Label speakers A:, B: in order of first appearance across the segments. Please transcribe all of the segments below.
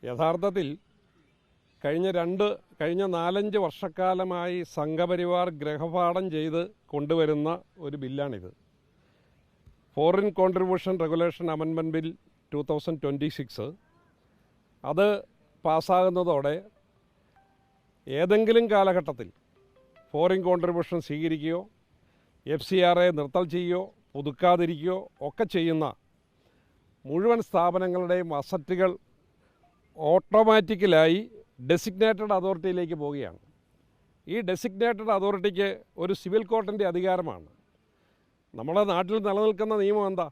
A: യഥാർത്ഥത്തിൽ കഴിഞ്ഞ 4-5 വർഷക്കാലമായി സംഘപരിവാർ ഗ്രഹപാഠം ചെയ്ത് കൊണ്ടുവരുന്ന ഒരു ബില്ലാണിത്. Foreign contribution regulation amendment bill 2026. അത് പാസ്സാകുന്നതോടെ ഏതെങ്കിലും കാലഘട്ടത്തിൽ ഫോറിൻ കോൺട്രിബ്യൂഷൻ സ്വീകരിക്കുകയോ FCRA നിർത്തൽ ചെയ്യുകയോ പുതുക്കാതിരിക്കുകയോ ഒക്കെ ചെയ്യുന്ന മുഴുവൻ സ്ഥാപനങ്ങളുടെയും അസറ്റുകൾ ഓട്ടോമാറ്റിക്കലായി ഡെസിഗ്നേറ്റഡ് അതോറിറ്റിയിലേക്ക് പോവുകയാണ്. ഈ ഡെസിഗ്നേറ്റഡ് അതോറിറ്റിക്ക് ഒരു സിവിൽ കോർട്ടിൻ്റെ അധികാരമാണ്. നമ്മുടെ നാട്ടിൽ നിലനിൽക്കുന്ന നിയമം എന്താ?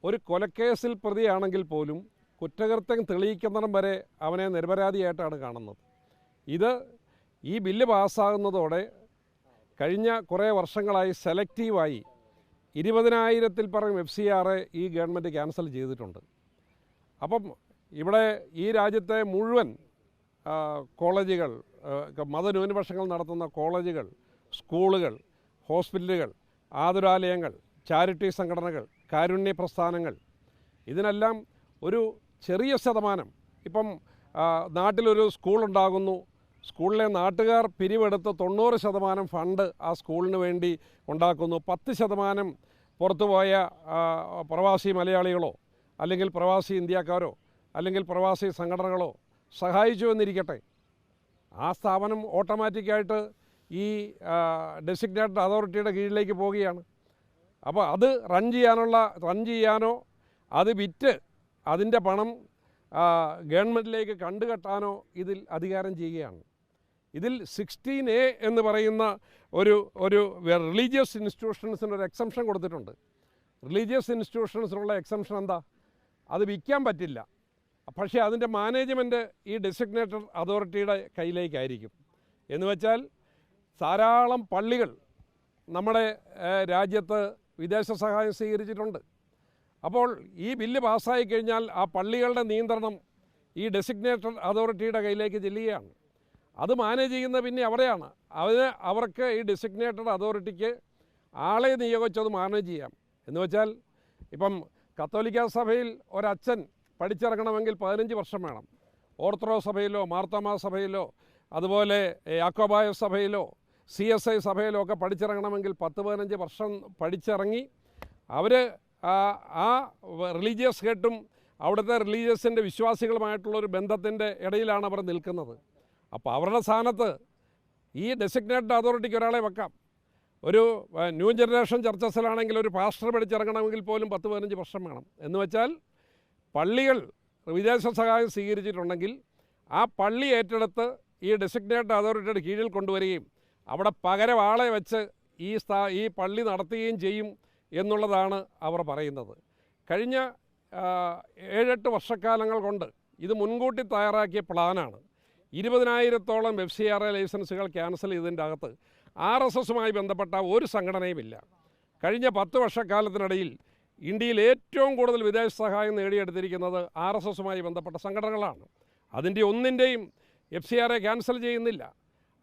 A: ഒരു കൊലക്കേസിൽ പ്രതിയാണെങ്കിൽ പോലും കുറ്റകൃത്യം തെളിയിക്കുന്നിടം വരെ അവനെ നിരപരാധിയായിട്ടാണ് കാണുന്നത്. ഈ ബില്ല് പാസ്സാകുന്നതോടെ കഴിഞ്ഞ കുറേ വർഷങ്ങളായി സെലക്റ്റീവായി 20,000-ൽ പരം FCRA ഈ ഗവൺമെൻറ് ക്യാൻസൽ ചെയ്തിട്ടുണ്ട്. അപ്പം ഇവിടെ ഈ രാജ്യത്തെ മുഴുവൻ കോളേജുകൾ, മതന്യൂനപക്ഷങ്ങൾ നടത്തുന്ന കോളേജുകൾ, സ്കൂളുകൾ, ഹോസ്പിറ്റലുകൾ, ആതുരാലയങ്ങൾ, ചാരിറ്റി സംഘടനകൾ, കാരുണ്യ പ്രസ്ഥാനങ്ങൾ, ഇതിനെല്ലാം ഒരു ചെറിയ ശതമാനം, ഇപ്പം നാട്ടിലൊരു സ്കൂളുണ്ടാകുന്നു, സ്കൂളിലെ നാട്ടുകാർ പിരിവെടുത്ത് 90% ഫണ്ട് ആ സ്കൂളിന് വേണ്ടി ഉണ്ടാക്കുന്നു. 10% പുറത്തുപോയ പ്രവാസി മലയാളികളോ അല്ലെങ്കിൽ പ്രവാസി ഇന്ത്യക്കാരോ അല്ലെങ്കിൽ പ്രവാസി സംഘടനകളോ സഹായിച്ചു എന്നിരിക്കട്ടെ, ആ സ്ഥാപനം ഓട്ടോമാറ്റിക്കായിട്ട് ഈ ഡെസിഗ്നേറ്റഡ് അതോറിറ്റിയുടെ കീഴിലേക്ക് പോവുകയാണ്. അപ്പോൾ അത് റൺ ചെയ്യാനോ അത് വിറ്റ് അതിൻ്റെ പണം ഗവൺമെൻറ്റിലേക്ക് കണ്ടുകെട്ടാനോ ഇതിൽ അധികാരം ചെയ്യുകയാണ്. ഇതിൽ 16A എന്ന് പറയുന്ന ഒരു റിലീജിയസ് ഇൻസ്റ്റിറ്റ്യൂഷൻസിനൊരു എക്സംഷൻ കൊടുത്തിട്ടുണ്ട്. റിലീജിയസ് ഇൻസ്റ്റിറ്റ്യൂഷൻസിനുള്ള എക്സംഷൻ എന്താ? അത് വിൽക്കാൻ പറ്റില്ല, പക്ഷേ അതിൻ്റെ മാനേജ്മെൻറ്റ് ഈ ഡെസിഗ്നേറ്റഡ് അതോറിറ്റിയുടെ കയ്യിലേക്കായിരിക്കും. എന്ന് വെച്ചാൽ ധാരാളം പള്ളികൾ നമ്മുടെ രാജ്യത്ത് വിദേശ സഹായം സ്വീകരിച്ചിട്ടുണ്ട്. അപ്പോൾ ഈ ബില്ല് പാസ്സായി കഴിഞ്ഞാൽ ആ പള്ളികളുടെ നിയന്ത്രണം ഈ ഡെസിഗ്നേറ്റഡ് അതോറിറ്റിയുടെ കയ്യിലേക്ക് ചെല്ലുകയാണ്. അത് മാനേജ് ചെയ്യുന്നത് പിന്നെ അവിടെയാണ്. അവർക്ക് ഈ ഡെസിഗ്നേറ്റഡ് അതോറിറ്റിക്ക് ആളെ നിയോഗിച്ചത് മാനേജ് ചെയ്യാം. എന്ന് വെച്ചാൽ ഇപ്പം കത്തോലിക്ക സഭയിൽ ഒരച്ഛൻ പഠിച്ചിറങ്ങണമെങ്കിൽ 15 വർഷം വേണം. ഓർത്തഡോക്സ് സഭയിലോ മാർത്തോമാ സഭയിലോ അതുപോലെ യാക്കോബായ സഭയിലോ CSI സഭയിലോ ഒക്കെ പഠിച്ചിറങ്ങണമെങ്കിൽ 10-15 വർഷം പഠിച്ചിറങ്ങി അവർ ആ റിലീജിയസ് ഹെഡും അവിടുത്തെ റിലീജിയസിൻ്റെ വിശ്വാസികളുമായിട്ടുള്ളൊരു ബന്ധത്തിൻ്റെ ഇടയിലാണ് അവർ നിൽക്കുന്നത്. അപ്പോൾ അവരുടെ സ്ഥാനത്ത് ഈ ഡെസിഗ്നേറ്റഡ് അതോറിറ്റിക്ക് ഒരാളെ വെക്കാം. ഒരു ന്യൂ ജനറേഷൻ ചർച്ചസിലാണെങ്കിൽ ഒരു പാസ്റ്റർ പഠിച്ചിറങ്ങണമെങ്കിൽ പോലും 10-15 വർഷം വേണം. എന്ന് വെച്ചാൽ പള്ളികൾ വിദേശ സഹായം സ്വീകരിച്ചിട്ടുണ്ടെങ്കിൽ ആ പള്ളി ഏറ്റെടുത്ത് ഈ ഡെസിഗ്നേറ്റഡ് അതോറിറ്റിയുടെ കീഴിൽ കൊണ്ടുവരികയും അവിടെ പകരം ആളെ വെച്ച് ഈ പള്ളി നടത്തുകയും ചെയ്യും എന്നുള്ളതാണ് അവർ പറയുന്നത്. കഴിഞ്ഞ 7-8 വർഷക്കാലങ്ങൾ കൊണ്ട് ഇത് മുൻകൂട്ടി തയ്യാറാക്കിയ പ്ലാനാണ്. 20,000-ഓളം FCRA ലൈസൻസുകൾ ക്യാൻസൽ ചെയ്തതിൻ്റെ അകത്ത് RSSുമായി ബന്ധപ്പെട്ട ഒരു സംഘടനയുമില്ല. കഴിഞ്ഞ 10 വർഷക്കാലത്തിനിടയിൽ ഇന്ത്യയിൽ ഏറ്റവും കൂടുതൽ വിദേശ സഹായം നേടിയെടുത്തിരിക്കുന്നത് RSSുമായി ബന്ധപ്പെട്ട സംഘടനകളാണ്. അതിൻ്റെ ഒന്നിൻ്റെയും FCRA ക്യാൻസൽ ചെയ്യുന്നില്ല.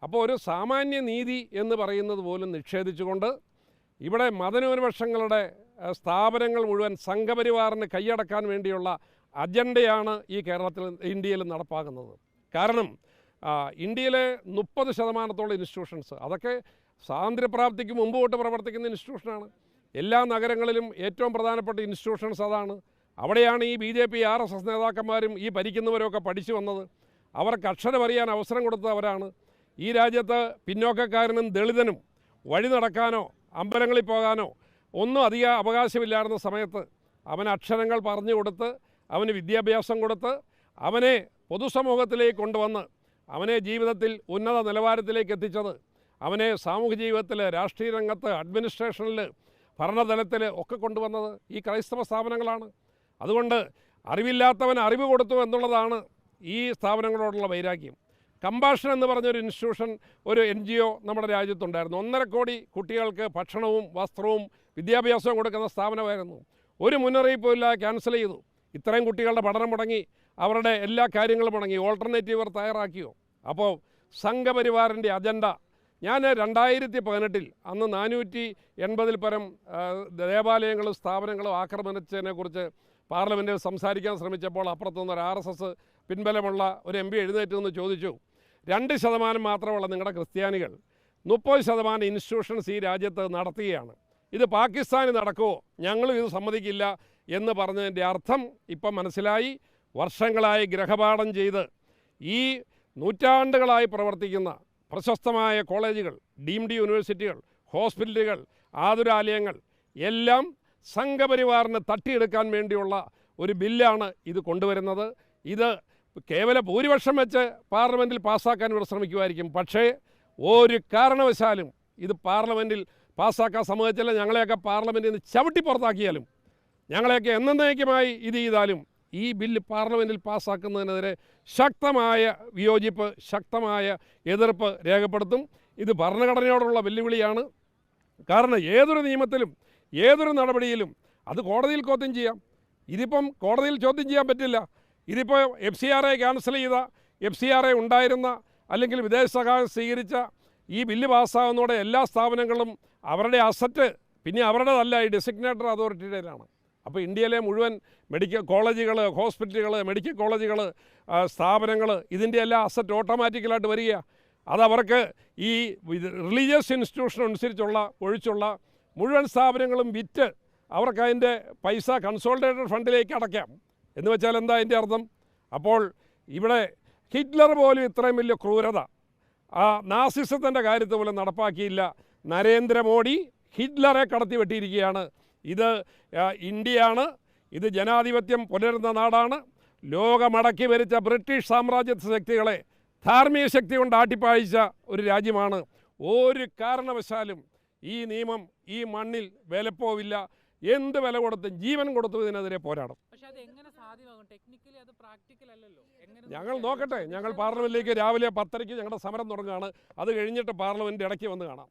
A: അപ്പോൾ ഒരു സാമാന്യ നീതി എന്ന് പറയുന്നത് പോലും നിഷേധിച്ചുകൊണ്ട് ഇവിടെ മതന്യൂനപക്ഷങ്ങളുടെ സ്ഥാപനങ്ങൾ മുഴുവൻ സംഘപരിവാറിന് കൈയടക്കാൻ വേണ്ടിയുള്ള അജണ്ടയാണ് ഈ ഇന്ത്യയിൽ നടപ്പാക്കുന്നത്. കാരണം ഇന്ത്യയിലെ 30% ഇൻസ്റ്റിറ്റ്യൂഷൻസ് അതൊക്കെ സ്വാതന്ത്ര്യപ്രാപ്തിക്ക് മുമ്പ് തൊട്ട് പ്രവർത്തിക്കുന്ന ഇൻസ്റ്റിറ്റ്യൂഷനാണ്. എല്ലാ നഗരങ്ങളിലും ഏറ്റവും പ്രധാനപ്പെട്ട ഇൻസ്റ്റിറ്റ്യൂഷൻസ് അതാണ്. അവിടെയാണ് ഈ BJP RSS നേതാക്കന്മാരും ഈ ഭരിക്കുന്നവരൊക്കെ പഠിച്ചു വന്നത്. അവർക്ക് അക്ഷരമറിയാൻ അവസരം കൊടുത്തവരാണ്. ഈ രാജ്യത്ത് പിന്നോക്കക്കാരനും ദളിതനും വഴി നടക്കാനോ അമ്പലങ്ങളിൽ പോകാനോ ഒന്നും അധിക അവകാശമില്ലായിരുന്ന സമയത്ത് അവന് അക്ഷരങ്ങൾ പറഞ്ഞു കൊടുത്ത് അവന് വിദ്യാഭ്യാസം കൊടുത്ത് അവനെ പൊതുസമൂഹത്തിലേക്ക് കൊണ്ടുവന്ന് അവനെ ജീവിതത്തിൽ ഉന്നത നിലവാരത്തിലേക്ക് എത്തിച്ചത്, അവനെ സാമൂഹ്യ ജീവിതത്തിൽ, രാഷ്ട്രീയ രംഗത്ത്, അഡ്മിനിസ്ട്രേഷനിൽ, ഭരണതലത്തിൽ ഒക്കെ കൊണ്ടുവന്നത് ഈ ക്രൈസ്തവ സ്ഥാപനങ്ങളാണ്. അതുകൊണ്ട് അറിവില്ലാത്തവൻ അറിവ് കൊടുത്തു എന്നുള്ളതാണ് ഈ സ്ഥാപനങ്ങളോടുള്ള വൈരാഗ്യം. കമ്പാഷൻ എന്ന് പറഞ്ഞൊരു ഇൻസ്റ്റിറ്റ്യൂഷൻ, ഒരു NGO നമ്മുടെ രാജ്യത്തുണ്ടായിരുന്നു. 1.5 കോടി കുട്ടികൾക്ക് ഭക്ഷണവും വസ്ത്രവും വിദ്യാഭ്യാസവും കൊടുക്കുന്ന സ്ഥാപനമായിരുന്നു. ഒരു മുന്നറിയിപ്പുമില്ല, ക്യാൻസൽ ചെയ്തു. ഇത്രയും കുട്ടികളുടെ പഠനം മുടങ്ങി, അവരുടെ എല്ലാ കാര്യങ്ങളും മുടങ്ങി. ഓൾട്ടർനേറ്റീവ് തയ്യാറാക്കിയോ? അപ്പോൾ സംഘപരിവാറിൻ്റെ അജണ്ട. ഞാൻ 2018 അന്ന് 480-ൽ പരം ദേവാലയങ്ങളും സ്ഥാപനങ്ങളും ആക്രമിച്ചതിനെക്കുറിച്ച് പാർലമെൻറ്റിൽ സംസാരിക്കാൻ ശ്രമിച്ചപ്പോൾ അപ്പുറത്തുനിന്നൊരു RSS പിൻബലമുള്ള ഒരു MP എഴുന്നേറ്റ് നിന്ന് ചോദിച്ചു, 2% മാത്രമുള്ള നിങ്ങളുടെ ക്രിസ്ത്യാനികൾ 30% ഇൻസ്റ്റിറ്റ്യൂഷൻസ് ഈ രാജ്യത്ത് നടത്തുകയാണ്, ഇത് പാകിസ്ഥാന് നടക്കുമോ? ഞങ്ങളും ഇത് സമ്മതിക്കില്ല എന്ന് പറഞ്ഞതിൻ്റെ അർത്ഥം ഇപ്പം മനസ്സിലായി. വർഷങ്ങളായി ഗ്രഹപാഠം ചെയ്ത് ഈ നൂറ്റാണ്ടുകളായി പ്രവർത്തിക്കുന്ന പ്രശസ്തമായ കോളേജുകൾ, ഡീംഡ് യൂണിവേഴ്സിറ്റികൾ, ഹോസ്പിറ്റലുകൾ, ആതുരാലയങ്ങൾ എല്ലാം സംഘപരിവാറിന് തട്ടിയെടുക്കാൻ വേണ്ടിയുള്ള ഒരു ബില്ലാണ് ഇത് കൊണ്ടുവരുന്നത്. ഇത് കേവല ഭൂരിപക്ഷം വെച്ച് പാർലമെൻറ്റിൽ പാസ്സാക്കാൻ ഇവർ ശ്രമിക്കുമായിരിക്കും. പക്ഷേ ഒരു കാരണവശാലും ഇത് പാർലമെൻറ്റിൽ പാസ്സാക്കാൻ സമ്മതിച്ചില്ല. ഞങ്ങളെയൊക്കെ പാർലമെൻറ്റിൽ നിന്ന് ചവിട്ടി പുറത്താക്കിയാലും, ഞങ്ങളെയൊക്കെ എന്നേക്കുമായി ഇത് ചെയ്താലും ഈ ബില്ല് പാർലമെൻറ്റിൽ പാസ്സാക്കുന്നതിനെതിരെ ശക്തമായ വിയോജിപ്പ്, ശക്തമായ എതിർപ്പ് രേഖപ്പെടുത്തും. ഇത് ഭരണഘടനയോടുള്ള വെല്ലുവിളിയാണ്. കാരണം ഏതൊരു നിയമത്തിലും ഏതൊരു നടപടിയിലും അത് കോടതിയിൽ ചോദ്യം ചെയ്യാം. ഇതിപ്പം കോടതിയിൽ ചോദ്യം ചെയ്യാൻ പറ്റില്ല. ഇതിപ്പോൾ FCRA ക്യാൻസൽ ചെയ്ത, FCRA ഉണ്ടായിരുന്ന അല്ലെങ്കിൽ വിദേശ സഹായം സ്വീകരിച്ച ഈ ബില്ല് പാസ്സാകുന്നതോടെ എല്ലാ സ്ഥാപനങ്ങളും അവരുടെ അസറ്റ് പിന്നെ അവരുടേതല്ല, ഈ ഡെസിഗ്നേറ്റഡ് അതോറിറ്റിയുടേതാണ്. അപ്പോൾ ഇന്ത്യയിലെ മുഴുവൻ മെഡിക്കൽ കോളേജുകൾ, ഹോസ്പിറ്റലുകൾ, മെഡിക്കൽ കോളേജുകൾ, സ്ഥാപനങ്ങൾ, ഇതിൻ്റെ എല്ലാ അസറ്റ് ഓട്ടോമാറ്റിക്കലായിട്ട് വരിക. അതവർക്ക് ഈ റിലീജിയസ് ഇൻസ്റ്റിറ്റ്യൂഷൻ അനുസരിച്ചുള്ള ഒഴിച്ചുള്ള മുഴുവൻ സ്ഥാപനങ്ങളും വിറ്റ് അവർക്ക് അതിൻ്റെ പൈസ കൺസോളിഡേറ്റഡ് ഫണ്ടിലേക്ക് അടയ്ക്കാം. എന്ന് വെച്ചാൽ എന്താ അതിൻ്റെ അർത്ഥം? അപ്പോൾ ഇവിടെ ഹിറ്റ്ലർ പോലും ഇത്രയും വലിയ ക്രൂരത നാസിസത്തിൻ്റെ കാര്യത്തിൽ പോലും നടപ്പാക്കിയില്ല. നരേന്ദ്രമോദി ഹിറ്റ്ലറെ കടത്തി വെട്ടിയിരിക്കുകയാണ്. ഇത് ഇന്ത്യയാണ്, ഇത് ജനാധിപത്യം പുലരുന്ന നാടാണ്. ലോകമടക്കി ഭരിച്ച ബ്രിട്ടീഷ് സാമ്രാജ്യ ശക്തികളെ ധാർമ്മിക ശക്തി കൊണ്ട് ആട്ടിപ്പായിച്ച ഒരു രാജ്യമാണ്. ഒരു കാരണവശാലും ഈ നിയമം ഈ മണ്ണിൽ വിലപ്പോവില്ല. എന്ത് വില കൊടുത്തും ജീവൻ കൊടുത്തും ഇതിനെതിരെ പോരാടും. ഞങ്ങൾ നോക്കട്ടെ. ഞങ്ങൾ പാർലമെൻറ്റിലേക്ക് രാവിലെ 10:30 ഞങ്ങളുടെ സമരം തുടങ്ങുകയാണ്. അത് കഴിഞ്ഞിട്ട് പാർലമെൻറ്റ് ഇടയ്ക്ക് വന്ന് കാണാം.